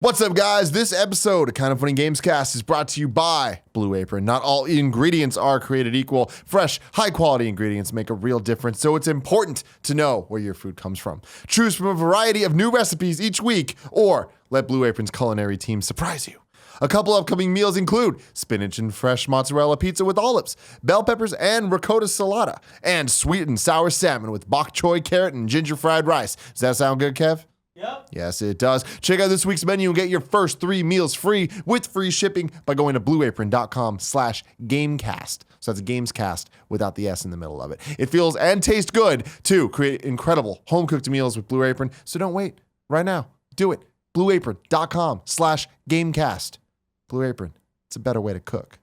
What's up, guys? This episode of Kind of Funny Gamescast is brought to you by Blue Apron. Not all ingredients are created equal. Fresh, high-quality ingredients make a real difference, so it's important to know where your food comes from. Choose from a variety of new recipes each week, or let Blue Apron's culinary team surprise you. A couple upcoming meals include spinach and fresh mozzarella pizza with olives, bell peppers and ricotta salata, and sweet and sour salmon with bok choy, carrot, and ginger fried rice. Does that sound good, Kev? Yep. Yes, it does. Check out this week's menu and get your first 3 meals free with free shipping by going to blueapron.com/gamecast. So that's Gamescast without the S in the middle of it. It feels and tastes good to create incredible home-cooked meals with Blue Apron. So don't wait. Right now. Do it. blueapron.com/gamecast. Blue Apron. It's a better way to cook.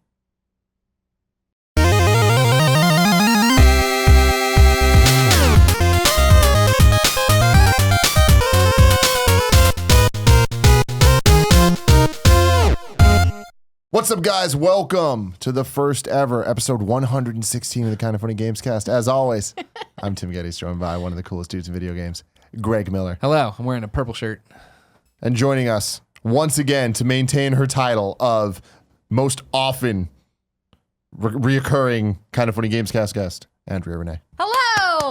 What's up, guys? Welcome to the first ever episode 116 of the Kind of Funny Gamescast. As always, I'm Tim Gettys, joined by one of the coolest dudes in video games, Greg Miller. Hello, I'm wearing a purple shirt. And joining us once again to maintain her title of most often reoccurring Kind of Funny Gamescast guest, Andrea Rene. Hello.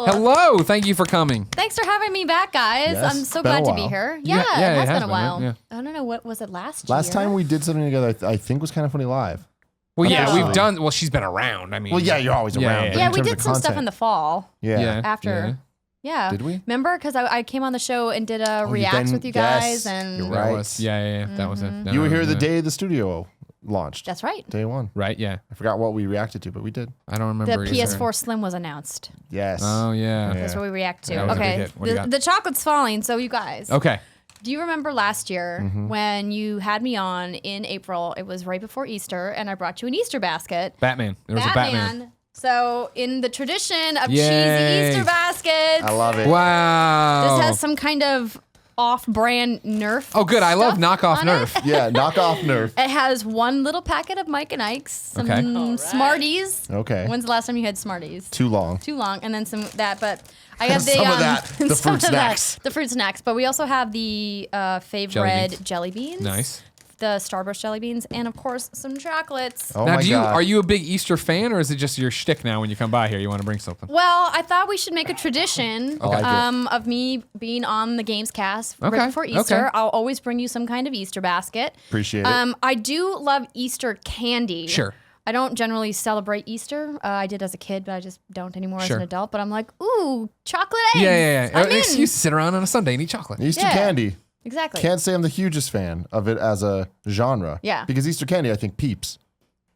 Hello, thank you for coming. Thanks for having me back, guys. Yes, I'm so been a glad to while. be here. Yeah, Yeah, it it has been a been, while. yeah. I don't know, what was it last year? Last time we did something together, I think was Kind of Funny Live. Well, yeah, Officially. we've done. Well, she's been around. I mean, Well, yeah, you're always Yeah, around. yeah, but Yeah, in we terms did of some stuff content. in the fall. Yeah. After. Yeah. Did we? Remember? Because I came on the show and did a reacts then- with you yes, guys. And you're That right. was, yeah. That was it. You were here the Yeah. day the studio launched. That's right. Day one. Right? Yeah. I forgot what we reacted to, but we did. I don't The remember. either. PS4 Slim was announced. Yes. Oh yeah. That's what we react to. That was a big Okay. hit. What do you got? The chocolate's falling. So you guys. Okay. Do you remember last year Mm-hmm. when you had me on in April? It was right before Easter, and I brought you an Easter basket. Batman. There was a Batman. So in the tradition of Yay. cheesy Easter baskets, I love it. Wow. this has some kind of off-brand Nerf. Oh, good. I love stuff knockoff on Nerf. it. Yeah, knock off Nerf. It has one little packet of Mike and Ike's, some Okay. Smarties. Okay. When's the last time you had Smarties? Too long. Too long, and then some that. But I have the Some of that, the some fruit of that, snacks. the fruit snacks. But we also have the fave Jelly red beans. jelly beans. Nice. The Starburst jelly beans, and of course some chocolates. Oh Now, my God. are you a big Easter fan, or is it just your shtick now when you come by here? You want to bring something? Well, I thought we should make a tradition I like it. of me being on the Gamescast Okay, right before Easter. okay. I'll always bring you some kind of Easter basket. Appreciate it. I do love Easter candy. Sure. I don't generally celebrate Easter. I did as a kid, but I just don't anymore Sure. as an adult. But I'm like, ooh, chocolate eggs. Yeah. I'm An in. excuse to sit around on a Sunday and eat chocolate. Easter yeah. candy. Exactly. Can't say I'm the hugest fan of it as a genre. Yeah. Because Easter candy, I think, peeps.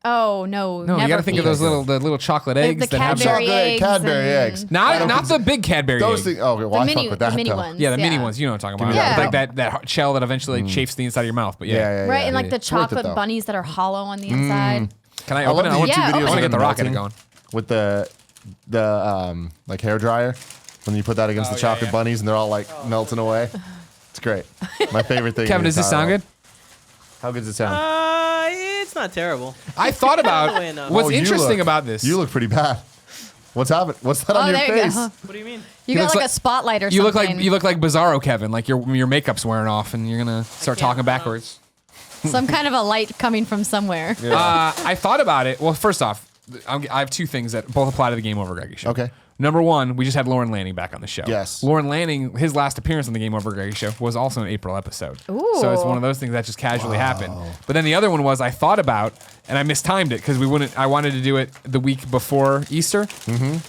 Oh no, No, never you got to think of peas. those little chocolate eggs the that have Cadbury Chocolate eggs. Cadbury and eggs. I Not don't the big Cadbury Those eggs. things. Oh, okay, well, The I mini, fuck with that the mini though. ones. Yeah, the mini ones. You know what I'm talking me about. that. Like that shell that eventually chafes the inside of your mouth. But Yeah. Right, and like the It's worth it, chocolate though. bunnies that are hollow on the inside. Can I I open love it? the YouTube Yeah, videos. open I want to of get the them rocket melting going. with the like hair dryer when you put that against the chocolate bunnies and they're all like melting away. It's great. My favorite thing. Kevin, in the does this entire sound world. good? How good does it sound? It's not terrible. I thought about Way enough. what's Oh, you interesting look- about this. You look pretty bad. What's happened? What's that on Oh, your there you face? go. What do you mean? You He got looks like like- a spotlight or You something. look like Bizarro, Kevin. Like your makeup's wearing off, and you're gonna start talking backwards. some kind of a light coming from somewhere. I thought about it. Well, first off, I have two things that both apply to the Game Over Greggy show. Okay. Number one, we just had Lauren Lanning back on the show. Yes. Lauren Lanning, his last appearance on the Game Over Greggy show was also an April episode. Ooh. So it's one of those things that just casually happened. But then the other one was I thought about, and I mistimed it because I wanted to do it the week before Easter,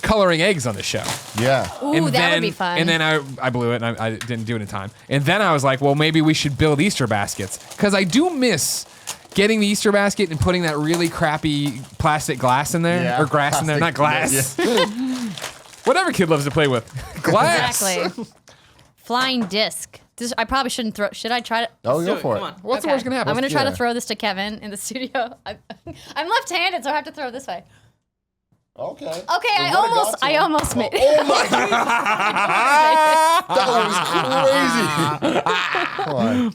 coloring eggs on the show. Yeah. Ooh, that would be fun. And then I blew it, and I didn't do it in time. And then I was like, well, maybe we should build Easter baskets because I do miss getting the Easter basket and putting that really crappy plastic glass in there Yeah, or grass in there, not plastic- glass. Whatever kid loves to play with, glass. Exactly. Flying disc. I probably shouldn't throw. Should I try to? Oh, Do go it, for it. come on. What's the Okay. worst gonna happen? I'm gonna try Yeah. to throw this to Kevin in the studio. I'm left-handed, so I have to throw this way. Okay. Okay, Well, I almost made it. Oh my God. That was crazy. Come on.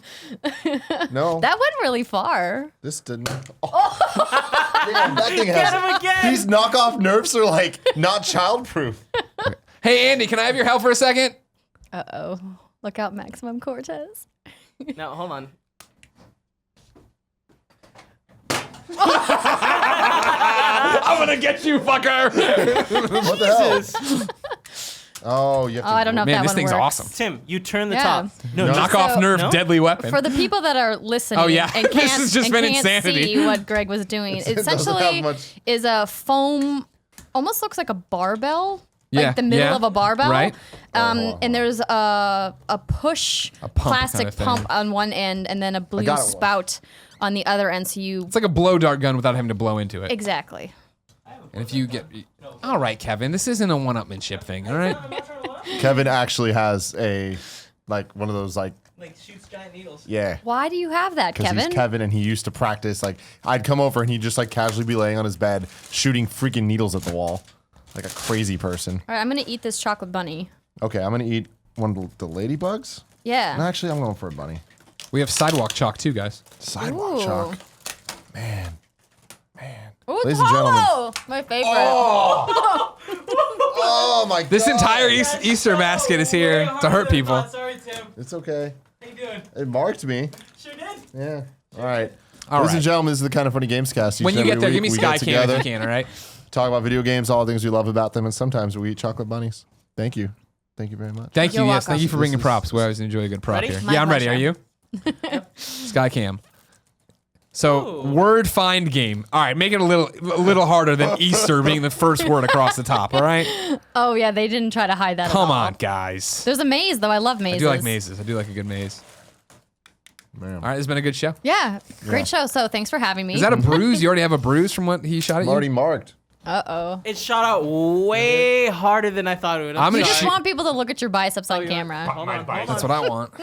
No, That went really far. this didn't. Oh. Damn, that thing has. Get him again. These knockoff Nerfs are like not childproof. Hey, Andy, can I have your help for a second? Uh-oh. Look out, Maximum Cortez. No, hold on. I'm gonna get you, fucker. What the hell? Oh, you have to. I don't know if Man, that this one thing's works. awesome. Tim, you turn the Yeah. top. No, No. Knock just- off Nerf, No? deadly weapon. For the people that are listening Oh, yeah. and This can't, has just and been can't insanity. see what Greg was doing, it doesn't have essentially much- is a foam, almost looks like a barbell. Yeah, Like the middle yeah. of a barbell. Right. And there's a push pump plastic kind of thing. pump on one end and then a blue got it once. spout on the other end. So you. It's like a blow dart gun without having to blow into it. Exactly. And if you get, all right, Kevin, this isn't a one-upmanship thing. All right. Kevin actually has one of those Like shoots giant needles. yeah. Why do you have that, Because Kevin? he's Kevin and he used to practice. Like I'd come over and he'd just like casually be laying on his bed shooting freaking needles at the wall, like a crazy person. All right, I'm gonna eat this chocolate bunny. Okay, I'm gonna eat one of the ladybugs. Yeah. No, actually, I'm going for a bunny. We have sidewalk chalk too, guys. Sidewalk Ooh. chalk. Man. Ooh, it's Ladies and gentlemen. hollow. My favorite. Oh my god. This entire Easter basket is here to hurt people. Sorry, Tim. It's okay. How you doing? It marked me. Sure did. Yeah. All right. All Ladies and right. gentlemen, this is the Kind of Funny Gamescast. When you Every get there, week give me we Sky get Cam together, if you can, all right? talk about video games, all the things we love about them, and sometimes we eat chocolate bunnies. Thank you. Thank you very much. Thank you. You're Yes, thank welcome. you for bringing This is- props. We always enjoy a good prop Ready? here. My Yeah, I'm ready. Are pleasure. you? Sky Cam. So, Ooh. word find game. All right, make it a little harder than Easter being the first word across the top, all right? Oh yeah, they didn't try to hide that. Come at all. on, guys. There's a maze though. I love mazes. I do like mazes. I do like a good maze. Man. All right, it's been a good show. Yeah, great Yeah. show. So thanks for having me. Is that a bruise? You already have a bruise from what he shot at I'm you? already marked. Uh-oh. It shot out way harder than I thought it would. I'm You gonna just shoot- want people to look at your biceps on you're- camera. Hold on, hold That's on. what I want.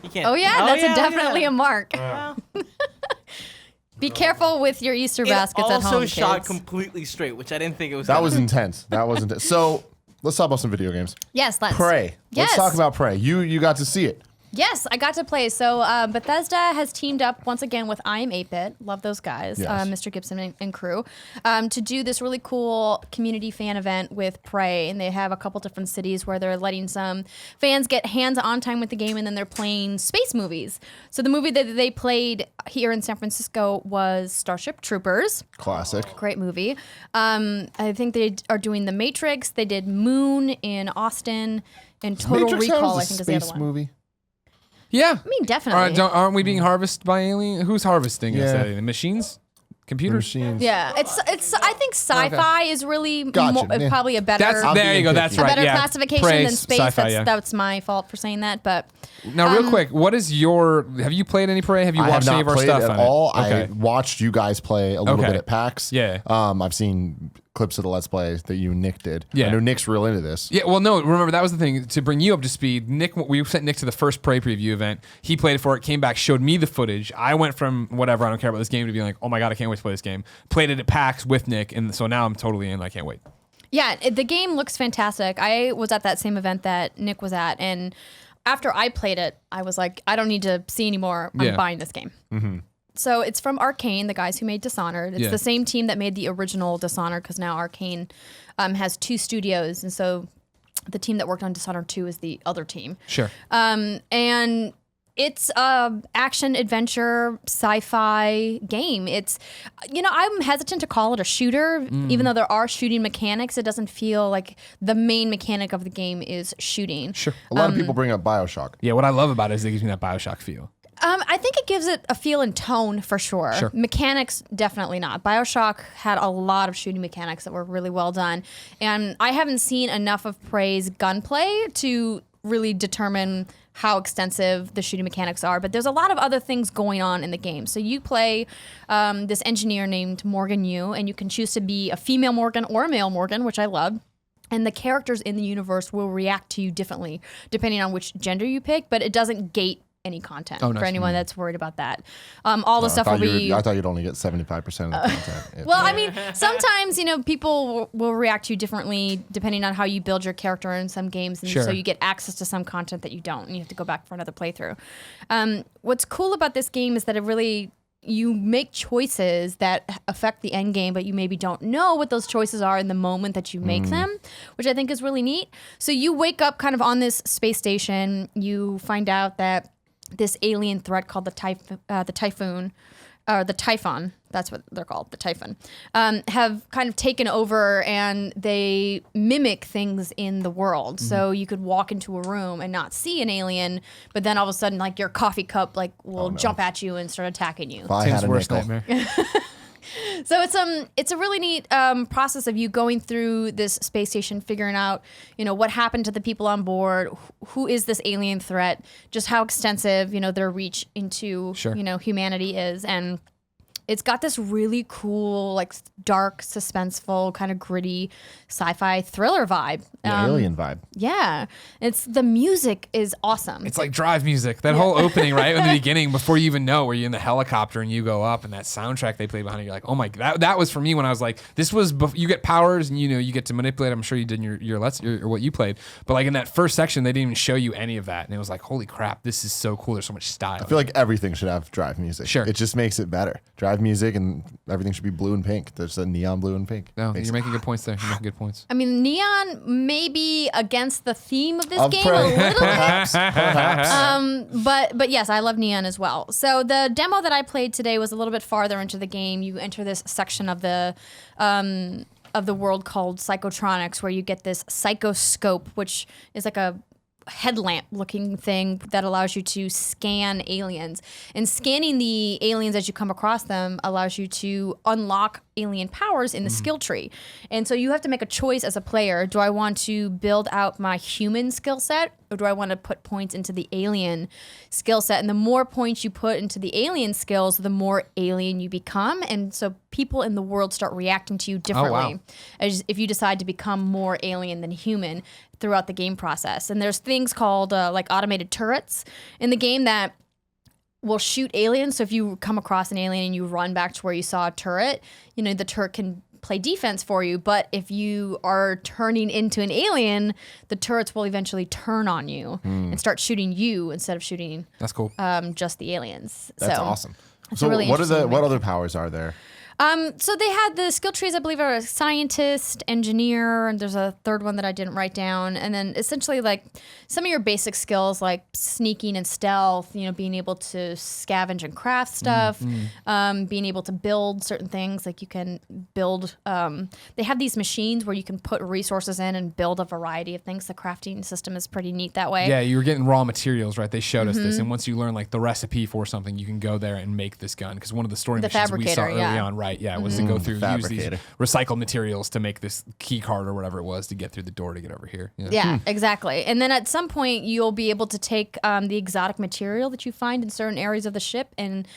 You can't. Oh yeah, that's yeah, definitely yeah. a mark. Be careful with your Easter baskets it at home, also shot kids. completely straight, which I didn't think it was. That gonna. was intense. That was intense. So let's talk about some video games. Yes, let's. Prey. Yes. Let's talk about Prey. You got to see it. Yes, I got to play. So Bethesda has teamed up once again with I Am 8-Bit. Love those guys, Yes. Mr. Gibson and crew, to do this really cool community fan event with Prey. And they have a couple different cities where they're letting some fans get hands-on time with the game, and then they're playing space movies. So the movie that they played here in San Francisco was Starship Troopers. Classic. Great movie. I think they are doing The Matrix. They did Moon in Austin, and Total Matrix Recall, I was a think, is the other space one. movie. Yeah. I mean, definitely. Aren't we being harvested by alien? Who's harvesting us? Yeah. The machines? Computers? Machines. Yeah, it's. I think sci-fi is really Gotcha, yeah. probably a better. That's I'm there being you go. picky. That's A right. better yeah. classification Prey, than space. Sci-fi, That's yeah. that's my fault for saying that. But Now, real quick, what is your? Have you played any Prey? Have you I have watched not any of our played stuff at on all. it? Okay. I watched you guys play a little Okay. bit at PAX. Yeah. I've seen clips of the Let's Play that you and Nick did. Yeah. I know Nick's real into this. Yeah, well, no, remember, that was the thing. To bring you up to speed, Nick, we sent Nick to the first Prey preview event. He played it for it, came back, showed me the footage. I went from whatever, I don't care about this game, to being like, oh my God, I can't wait to play this game. Played it at PAX with Nick, and so now I'm totally in. I can't wait. yeah, the game looks fantastic. I was at that same event that Nick was at, and after I played it, I was like, I don't need to see anymore. I'm Yeah. buying this game. So it's from Arcane, the guys who made Dishonored. It's Yeah. the same team that made the original Dishonored, because now Arcane has two studios, and so the team that worked on Dishonored 2 is the other team. Sure. And it's a action adventure sci-fi game. It's, I'm hesitant to call it a shooter, even though there are shooting mechanics. It doesn't feel like the main mechanic of the game is shooting. Sure. A lot of people bring up BioShock. Yeah, what I love about it is it gives me that Bioshock feel. I think it gives it a feel and tone for sure. Sure. Mechanics, definitely not. BioShock had a lot of shooting mechanics that were really well done. And I haven't seen enough of Prey's gunplay to really determine how extensive the shooting mechanics are. But there's a lot of other things going on in the game. So you play this engineer named Morgan Yu, and you can choose to be a female Morgan or a male Morgan, which I love. And the characters in the universe will react to you differently depending on which gender you pick, but it doesn't gate any content Oh, nice. for anyone that's worried about that. All the stuff will be. I thought you'd only get 75% of the content. Well, I mean, sometimes people will react to you differently depending on how you build your character in some games, and Sure. so you get access to some content that you don't, and you have to go back for another playthrough. What's cool about this game is that it really you make choices that affect the end game, but you maybe don't know what those choices are in the moment that you make them, which I think is really neat. So you wake up kind of on this space station. You find out that this alien threat called the Typhoon or the Typhon, that's what they're called, the Typhon, have kind of taken over, and they mimic things in the world. So you could walk into a room and not see an alien, but then all of a sudden, like, your coffee cup will jump at you and start attacking you. If I Tim's had a worst nickel. nightmare. So it's a really neat process of you going through this space station, figuring out, what happened to the people on board, who is this alien threat, just how extensive, their reach into, Sure. Humanity is. And it's got this really cool, like, dark, suspenseful, kind of gritty sci-fi thriller vibe. Alien vibe. Yeah. The music is awesome. It's like Drive music. That whole opening, right in the beginning, before you even know, where you're in the helicopter and you go up, and that soundtrack they play behind you, you're like, oh my, that was for me when I was like, this was, you get powers and you get to manipulate. I'm sure you did in your or what you played, but like in that first section, they didn't even show you any of that, and it was like, holy crap, this is so cool. There's so much style. I feel like everything should have Drive music. Sure. It just makes it better. Drive music, and everything should be blue and pink. There's a neon blue and pink. No, Makes you're making good points there. You're making good points. I mean, neon may be against the theme of this Of game prey. a little bit. Perhaps. But yes, I love neon as well. So the demo that I played today was a little bit farther into the game. You enter this section of the world called Psychotronics, where you get this psychoscope, which is like a headlamp looking thing that allows you to scan aliens, and scanning the aliens as you come across them allows you to unlock alien powers in the skill tree. And so you have to make a choice as a player. Do I want to build out my human skill set, or do I want to put points into the alien skill set? And the more points you put into the alien skills, the more alien you become. And so people in the world start reacting to you differently as if you decide to become more alien than human throughout the game process. And there's things called like automated turrets in the game that will shoot aliens. So if you come across an alien and you run back to where you saw a turret, the turret can play defense for you. But if you are turning into an alien, the turrets will eventually turn on you and start shooting you instead of shooting That's cool. just the aliens. That's so awesome. it's So a really what interesting other powers are there? So they had the skill trees, I believe, are a scientist, engineer, and there's a third one that I didn't write down. And then essentially, like, some of your basic skills, like sneaking and stealth, being able to scavenge and craft stuff, being able to build certain things, like you can build. They have these machines where you can put resources in and build a variety of things. The crafting system is pretty neat that way. Yeah, you were getting raw materials, right? They showed us this, and once you learn like the recipe for something, you can go there and make this gun. Because one of the story The missions we saw fabricator, early yeah. on, right? Yeah, was to go through use these Fabricator. recycled materials to make this key card or whatever it was to get through the door to get over here. Yeah, exactly. And then at some point, you'll be able to take the exotic material that you find in certain areas of the ship and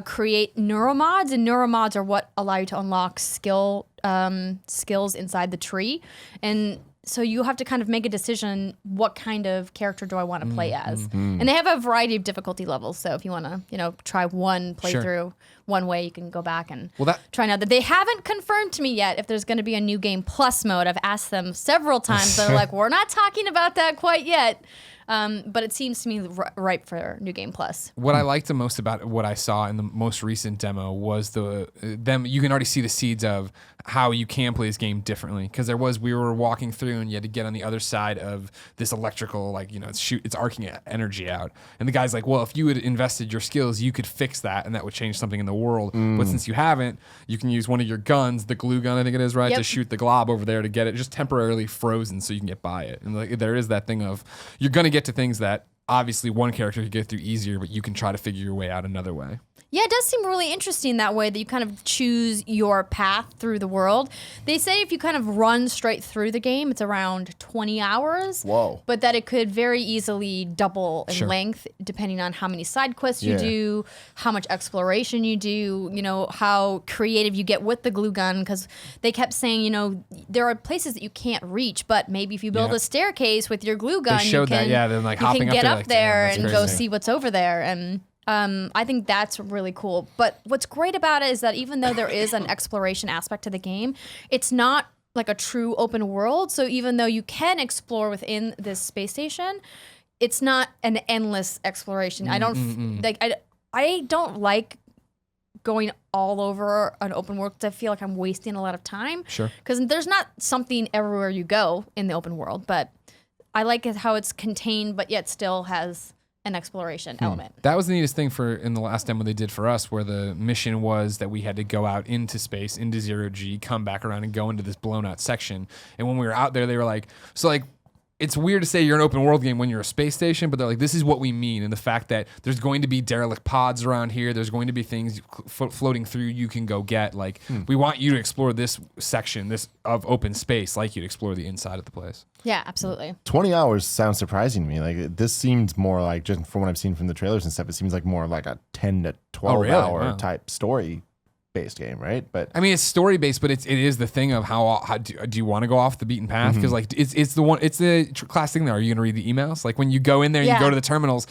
create neuromods. And neuromods are what allow you to unlock skills inside the tree. And so you have to kind of make a decision, what kind of character do I want to play as? And they have a variety of difficulty levels. So if you want to, try one playthrough one way, you can go back and try another. They haven't confirmed to me yet if there's going to be a New Game Plus mode. I've asked them several times. They're like, we're not talking about that quite yet. But it seems to me ripe for New Game Plus. What I liked the most about what I saw in the most recent demo was them. You can already see the seeds of how you can play this game differently, because we were walking through and you had to get on the other side of this electrical, like, it's arcing energy out, and the guy's like, well, if you had invested your skills, you could fix that, and that would change something in the world. But since you haven't, you can use one of your guns, the glue gun, I think it is, right, to shoot the glob over there to get it just temporarily frozen so you can get by it. And like, there is that thing of you're gonna get to things that obviously one character could get through easier, but you can try to figure your way out another way. Yeah, it does seem really interesting that way, that you kind of choose your path through the world. They say if you kind of run straight through the game, it's around 20 hours. Whoa. But that it could very easily double in length depending on how many side quests you do, how much exploration you do, how creative you get with the glue gun. Because they kept saying, there are places that you can't reach, but maybe if you build a staircase with your glue gun, showed you can, that, then like you hopping can get up up there, there like, damn, and that's go crazy. see what's over there. And I think that's really cool. But what's great about it is that even though there is an exploration aspect to the game, it's not like a true open world. So even though you can explore within this space station, it's not an endless exploration. I don't I don't like going all over an open world because I feel like I'm wasting a lot of time. Sure. Because there's not something everywhere you go in the open world, but I like it how it's contained, but yet still has an exploration element. That was the neatest thing in the last demo they did for us, where the mission was that we had to go out into space, into zero G, come back around and go into this blown out section. And when we were out there, they were like, it's weird to say you're an open world game when you're a space station, but they're like, this is what we mean. And the fact that there's going to be derelict pods around here, there's going to be things floating through you can go get. Like, we want you to explore this section of open space like you'd explore the inside of the place. Yeah, absolutely. 20 hours sounds surprising to me. Like, this seems more like, just from what I've seen from the trailers and stuff, it seems like more like a 10 to 12 hour type story based game, right? But I mean, it's story based, but it is the thing of how do you want to go off the beaten path? Because like it's the class thing there. Are you going to read the emails? Like when you go in there and you go to the terminals,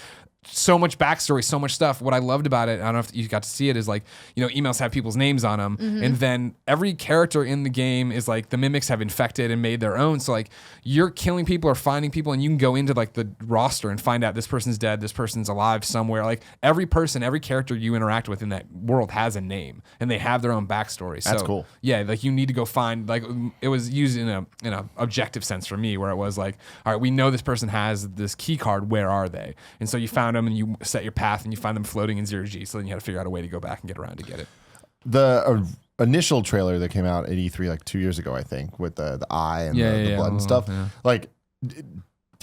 so much backstory, so much stuff. What I loved about it, I don't know if you got to see it, is like, emails have people's names on them. And then every character in the game is like, the mimics have infected and made their own. So like, you're killing people or finding people, and you can go into like the roster and find out this person's dead, this person's alive somewhere. Like every person, every character you interact with in that world has a name, and they have their own backstory. So, that's cool. Yeah, like you need to go find, like, it was used in a objective sense for me, where it was like, all right, we know this person has this key card, where are they? And so you found them and you set your path and you find them floating in zero G. So then you had to figure out a way to go back and get around to get it. The initial trailer that came out at E3 like 2 years ago, I think, with the eye and the blood and stuff. Yeah. Like,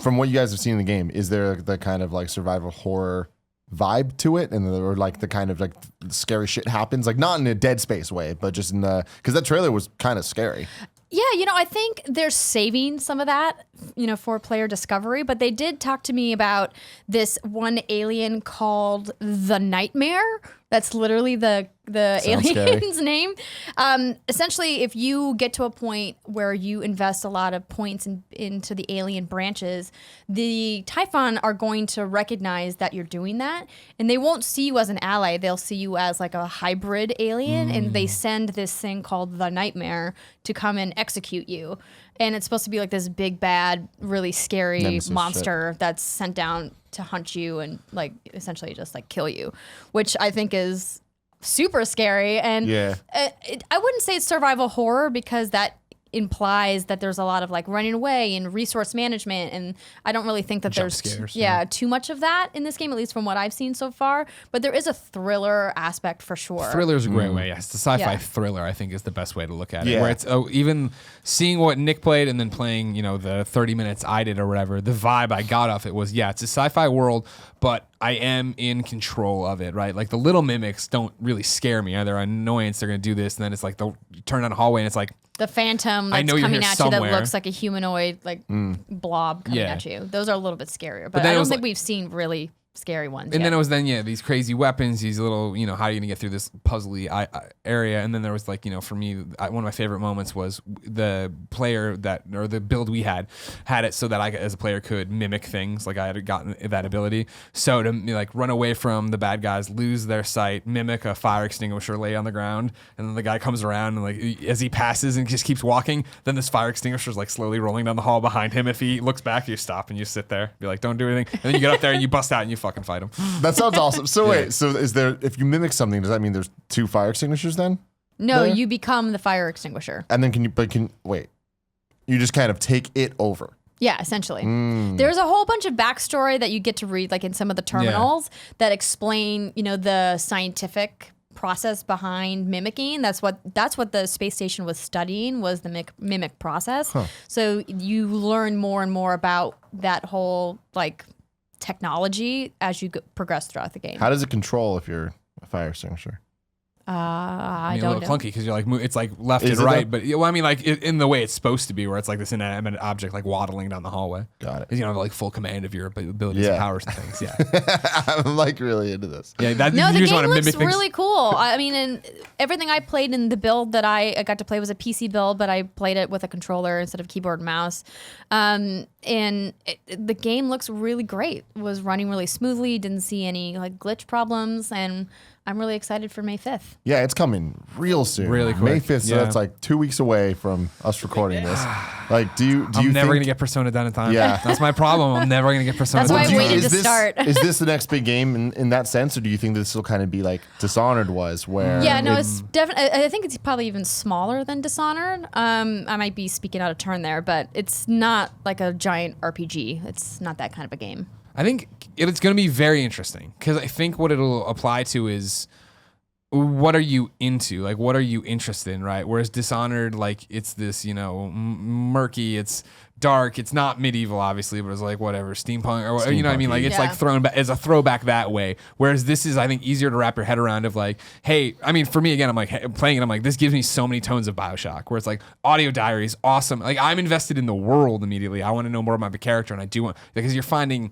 from what you guys have seen in the game, is there the kind of like survival horror vibe to it, or like the kind of like scary shit happens, like not in a Dead Space way, but just in the, because that trailer was kind of scary. Yeah, I think they're saving some of that, for player discovery. But they did talk to me about this one alien called the Nightmare. That's literally the alien's name. Essentially, if you get to a point where you invest a lot of points into the alien branches, the Typhon are going to recognize that you're doing that, and they won't see you as an ally. They'll see you as like a hybrid alien, and they send this thing called the Nightmare to come and execute you. And it's supposed to be like this big, bad, really scary Nemesis monster that's sent down to hunt you and like essentially just like kill you, which I think is super scary. And I wouldn't say it's survival horror, because that implies that there's a lot of like running away and resource management, and I don't really think that Jump there's scares, too much of that in this game, at least from what I've seen so far. But there is a thriller aspect for sure. Thriller is a great way. Yes, the sci-fi thriller, I think, is the best way to look at it. Yeah. Where it's even seeing what Nick played and then playing, the 30 minutes I did or whatever. The vibe I got off it was, it's a sci-fi world, but I am in control of it, right? Like the little mimics don't really scare me. They're an annoyance. They're gonna do this, and then it's like they'll turn down a hallway, and it's like, the phantom that's coming at you that looks like a humanoid blob coming at you. Those are a little bit scarier, but I don't think we've seen really scary ones and yet. then it was these crazy weapons, these little, how are you gonna get through this puzzly area? And then there was like, for me, one of my favorite moments was the player or the build we had it so that I, as a player, could mimic things. Like I had gotten that ability, so to like run away from the bad guys, lose their sight, mimic a fire extinguisher, lay on the ground, and then the guy comes around and like as he passes and just keeps walking, then this fire extinguisher is like slowly rolling down the hall behind him. If he looks back, you stop and you sit there, be like, don't do anything, and then you get up there and you bust out and you fucking fight him. That sounds awesome. So wait, so is there, if you mimic something, does that mean there's 2 fire extinguishers then? No, there? you become the fire extinguisher. And then you just kind of take it over. Yeah, essentially. There's a whole bunch of backstory that you get to read, like in some of the terminals, that explain, the scientific process behind mimicking. That's what the space station was studying, was the mimic process. So you learn more and more about that whole like technology as you progress throughout the game. How does it control if you're a fire extinguisher? I a don't little know. clunky because you're like it's like left Is and it right, but like in the way it's supposed to be, where it's like this inanimate object like waddling down the hallway. Got it. You don't have like full command of your abilities and powers and things. Yeah, I'm like really into this. yeah. No, you the just game want to looks mimic things. really cool. I mean, and everything I played in the build that I got to play was a PC build, but I played it with a controller instead of keyboard and mouse. And the game looks really great. It was running really smoothly. Didn't see any like glitch problems, and I'm really excited for May 5th. Yeah, it's coming real soon. Really quick. May 5th, so Yeah. that's like 2 weeks away from us recording this. Like, do you I'm never think, gonna get Persona done in time. Yeah. That's my problem. I'm never gonna get Persona That's done why in I time. waited to start. Is this the next big game in that sense, or do you think this will kind of be like Dishonored was, where Yeah, no, it's definitely. I think it's probably even smaller than Dishonored. I might be speaking out of turn there, but it's not like a giant RPG. It's not that kind of a game. I think it's going to be very interesting because I think what it'll apply to is what are you into? Like, what are you interested in, right? Whereas Dishonored, like, it's this, murky, it's dark, it's not medieval, obviously, but it's like whatever, steampunk, or you know what I mean? Like, it's like thrown back as a throwback that way. Whereas this is, I think, easier to wrap your head around of like, hey, I mean, for me, again, I'm like playing it, I'm like, this gives me so many tones of Bioshock, where it's like audio diaries, awesome. Like, I'm invested in the world immediately. I want to know more about the character, and I do want, because you're finding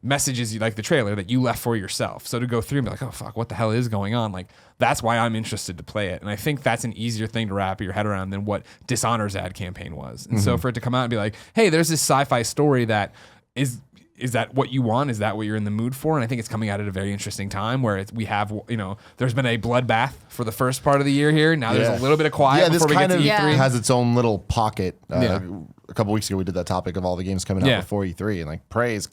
messages like the trailer that you left for yourself. So to go through and be like, oh fuck, what the hell is going on? Like, that's why I'm interested to play it. And I think that's an easier thing to wrap your head around than what Dishonored's ad campaign was. And so for it to come out and be like, hey, there's this sci-fi story that is that what you want? Is that what you're in the mood for? And I think it's coming out at a very interesting time where we have, there's been a bloodbath for the first part of the year here. Now there's a little bit of quiet before we get to E3. Has its own little pocket. A couple weeks ago, we did that topic of all the games coming out before E3, and like Prey is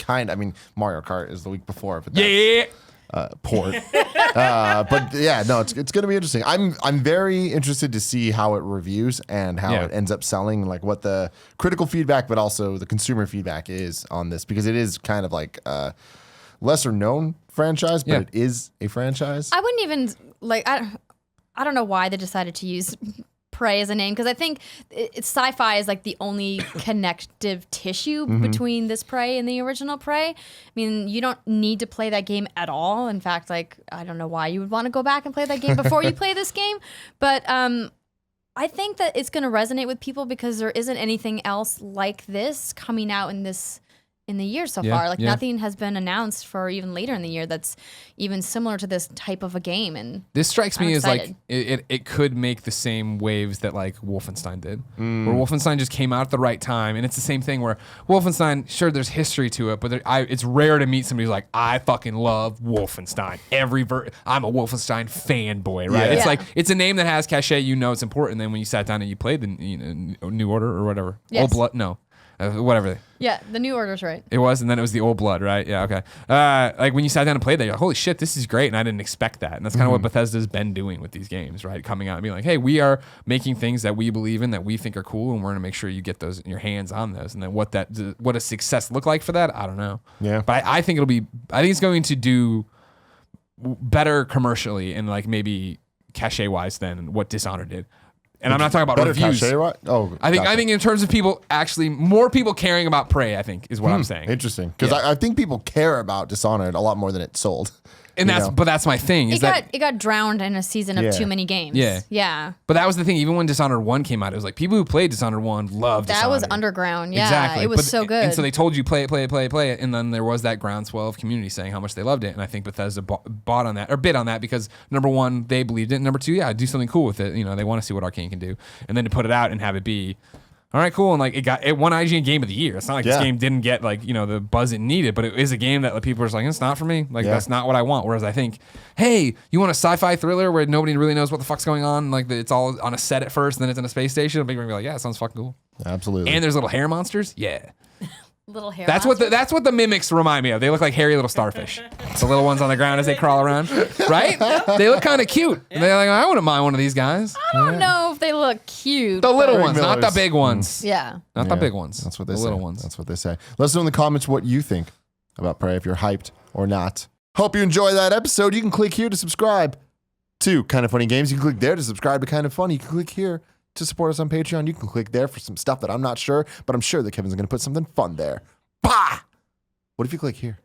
Mario Kart is the week before, but that's, port. But yeah, no, it's going to be interesting. I'm very interested to see how it reviews and how it ends up selling, like what the critical feedback, but also the consumer feedback is on this, because it is kind of like a lesser known franchise, but it is a franchise. I wouldn't even I don't know why they decided to use Prey as a name, because I think it's sci-fi is like the only connective tissue between this Prey and the original Prey. I mean, you don't need to play that game at all. In fact, like, I don't know why you would want to go back and play that game before you play this game. But I think that it's going to resonate with people because there isn't anything else like this coming out in the year so far. Like nothing has been announced for even later in the year that's even similar to this type of a game. And this strikes me as like it could make the same waves that like Wolfenstein did, where Wolfenstein just came out at the right time. And it's the same thing where Wolfenstein, sure, there's history to it, but it's rare to meet somebody who's like, I fucking love Wolfenstein. I'm a Wolfenstein fanboy, right? It's like, it's a name that has cachet, it's important. And then when you sat down and you played the New Order or whatever, Old Blood, whatever. Yeah, the New Order's right. It was, and then it was the Old Blood, right? Yeah, okay. Like when you sat down and played that, you're like, holy shit, this is great, and I didn't expect that. And that's kind of what Bethesda's been doing with these games, right? Coming out and being like, hey, we are making things that we believe in, that we think are cool, and we're gonna make sure you get those in your hands on those. And then what a success look like for that, I don't know. Yeah. But I think it's going to do better commercially and like maybe cachet wise than what Dishonored did. And I'm not talking about reviews. Cachet, right? Oh, I think in terms of people actually, more people caring about Prey, I think is what I'm saying. Interesting, because I think people care about Dishonored a lot more than it sold. And that's my thing. It got drowned in a season of too many games. Yeah. But that was the thing. Even when Dishonored 1 came out, it was like people who played Dishonored 1 loved Dishonored. That was underground. Yeah, exactly. It was so good. And so they told you play it, and then there was that groundswell of community saying how much they loved it. And I think Bethesda bought on that, or bid on that, because number one, they believed it. Number two, do something cool with it. They want to see what Arcane can do, and then to put it out and have it be, all right, cool. And like it won IGN Game of the Year. It's not like this game didn't get like, the buzz it needed, but it is a game that people are just like, it's not for me. Like that's not what I want. Whereas I think, hey, you want a sci-fi thriller where nobody really knows what the fuck's going on? Like it's all on a set at first, and then it's in a space station. People are gonna be like, yeah, it sounds fucking cool. Absolutely. And there's little hair monsters. Yeah. Little hair. That's what the mimics remind me of. They look like hairy little starfish. The little ones on the ground as they crawl around, right? They look kind of cute. Yeah. They're like, I wouldn't mind one of these guys. I don't know if they look cute. The little ones, not the big ones. Yeah. Not the big ones. That's what they say. The little ones. That's what they say. Let us know in the comments what you think about Prey, if you're hyped or not. Hope you enjoy that episode. You can click here to subscribe to Kind of Funny Games. You can click there to subscribe to Kind of Funny. You can click here to support us on Patreon. You can click there for some stuff that I'm not sure, but I'm sure that Kevin's going to put something fun there. Bah! What if you click here?